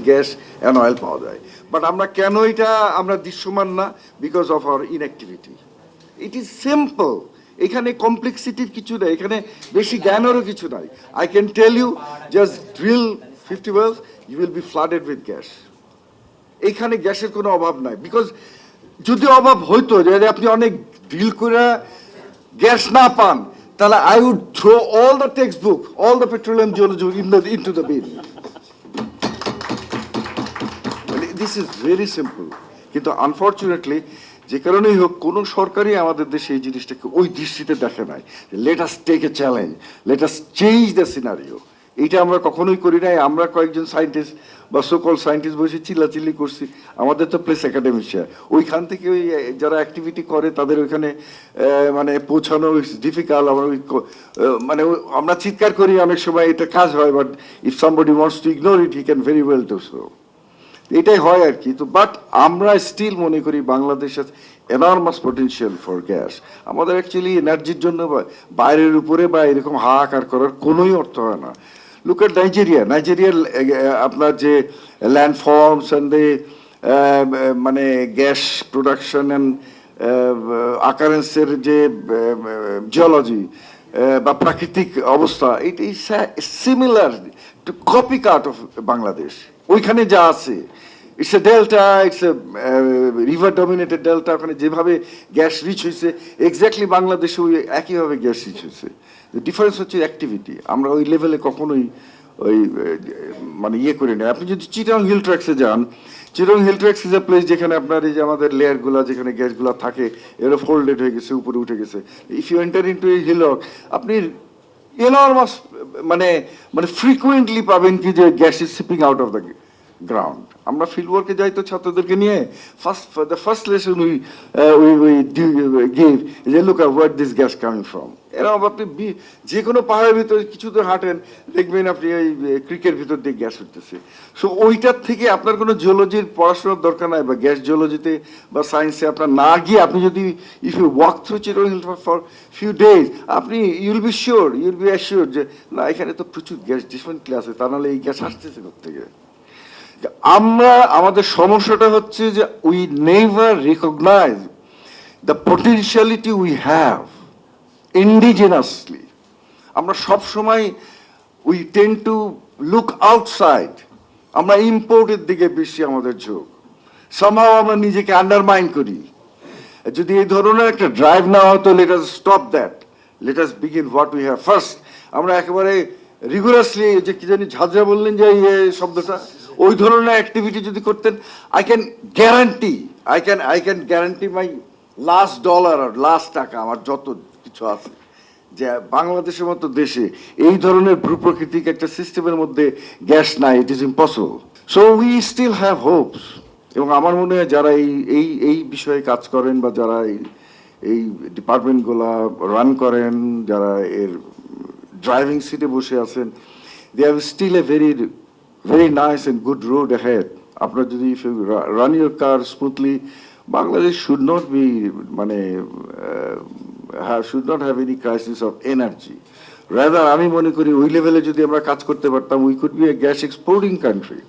Gas and oil পাওয়া যায়। But আমরা কেন এটা আমরা দৃশ্যমান না? Because of our inactivity. It is simple. এখানে কমপ্লেক্সিটির কিছু নাই, এখানে বেশি জ্ঞানেরও কিছু নাই। I can tell you, just drill 50 wells, you will be flooded with gas. এখানে গ্যাসের কোনো অভাব নাই। বিকজ যদি অভাব হইতো, যদি আপনি অনেক ড্রিল করে গ্যাস না পান, তাহলে I would throw all the text book, all the petroleum geology into the bin. This is very simple. কিন্তু আনফর্চুনেটলি যে কারণেই হোক, কোনো সরকারই আমাদের দেশে এই জিনিসটাকে ওই দৃষ্টিতে দেখে নাই। Let us take a challenge, let us change the scenario. এইটা আমরা কখনোই করি নাই। আমরা কয়েকজন সায়েন্টিস্ট বা সকল সায়েন্টিস্ট বসে চিল্লাচিল্লি করছি। আমাদের তো প্লেস একাডেমিশিয়া, ওইখান থেকে ওই যারা অ্যাক্টিভিটি করে তাদের ওইখানে মানে পৌঁছানো ডিফিকাল্ট। আমরা মানে আমরা চিৎকার করি অনেক সময়, এটা কাজ হয়, but if somebody wants to ignore it, he can very well do so. এটাই হয় আর কি। তো বাট আমরা স্টিল মনে করি বাংলাদেশের এনর্মাস পটেনশিয়াল ফর গ্যাস। আমাদের অ্যাকচুয়ালি এনার্জির জন্য বাইরের উপরে বা এরকম হাহাকার করার কোনোই অর্থ হয় না। লুক এট নাইজেরিয়ার আপনার যে ল্যান্ডফর্মস অ্যান্ড দ্য মানে গ্যাস প্রোডাকশন অ্যান্ড আকারেন্সের যে জিওলজি বা প্রাকৃতিক অবস্থা, it is similar to copy cut off Bangladesh. ওইখানে যা আছে, it's a delta, it's a river dominated delta. ওখানে যেভাবে গ্যাস রিচ হয়েছে, এক্স্যাক্টলি বাংলাদেশে ওই একইভাবে গ্যাস রিচ হয়েছে। ডিফারেন্স হচ্ছে অ্যাক্টিভিটি। আমরা ওই লেভেলে কখনোই ওই মানে ইয়ে করি না। আপনি যদি চিটাগং হিল ট্র্যাক্সে যান, Chittagong hill tracts is a place যেখানে আপনার এই যে আমাদের লেয়ারগুলো, যেখানে গ্যাসগুলো থাকে, এগুলো ফোল্ডেড হয়ে গেছে, উপরে উঠে গেছে। If you enter into a hillock, আপনি এনর্মাস মানে মানে ফ্রিকুয়েন্টলি পাবেন কি যে gas is seeping out of the ground. আমরা ফিল্ড ওয়ার্কে যাই তো ছাত্রদেরকে নিয়ে, the first lesson we give যে look up what this gas coming from. এরকম আপনি যে কোনো পাহাড়ের ভিতরে কিছু তো হাঁটেন, দেখবেন আপনি ওই ক্রিকের ভিতর দিয়ে গ্যাস উঠতেছে। সো ওইটার থেকে আপনার কোনো জিওলজির পড়াশোনার দরকার নাই, বা গ্যাস জিওলজিতে বা সায়েন্সে আপনার না গিয়ে আপনি যদি if you walk through Chittagong hill for few days, আপনি you'll be sure, you'll be assure যে না, এখানে তো প্রচুর গ্যাস ডিফারেন্ট ক্লাসে, তা নাহলে এই গ্যাস আসতেছে কোথেকে। আমরা আমাদের সমস্যাটা হচ্ছে যে we never recognize the potentiality we have indigenously. আমরা সব সময় we tend to look outside. আমরা ইম্পোর্টের দিকে বেশি আমাদের ঝোঁক। সামহাও আমরা নিজেকে আন্ডারমাইন করি। যদি এই ধরনের একটা ড্রাইভ না হতো, let us stop that, let us begin what we have first. আমরা একেবারে রিগুলাসলি, যে কি জানি ঝাঁঝরা বললেন যে এই শব্দটা, ওই ধরনের অ্যাক্টিভিটি যদি করতেন, I can guarantee my last dollar আর লাস্ট টাকা, আমার যত কিছু আছে, যে বাংলাদেশের মতো দেশে এই ধরনের ভূপ্রকৃতিক একটা সিস্টেমের মধ্যে গ্যাস নাই, it is impossible. So we still have hopes. এবং আমার মনে হয় যারা এই বিষয়ে কাজ করেন, বা যারা এই ডিপার্টমেন্টগুলা রান করেন, যারা এর ড্রাইভিং সিটে বসে আছেন, they have still a very nice and good road ahead. আপনার যদি if you run your car smoothly, Bangladesh should not be মানে should not have any crisis of energy. Rather, আমি মনে করি ওই লেভেলে যদি আমরা কাজ করতে পারতাম, we could be a gas exporting country.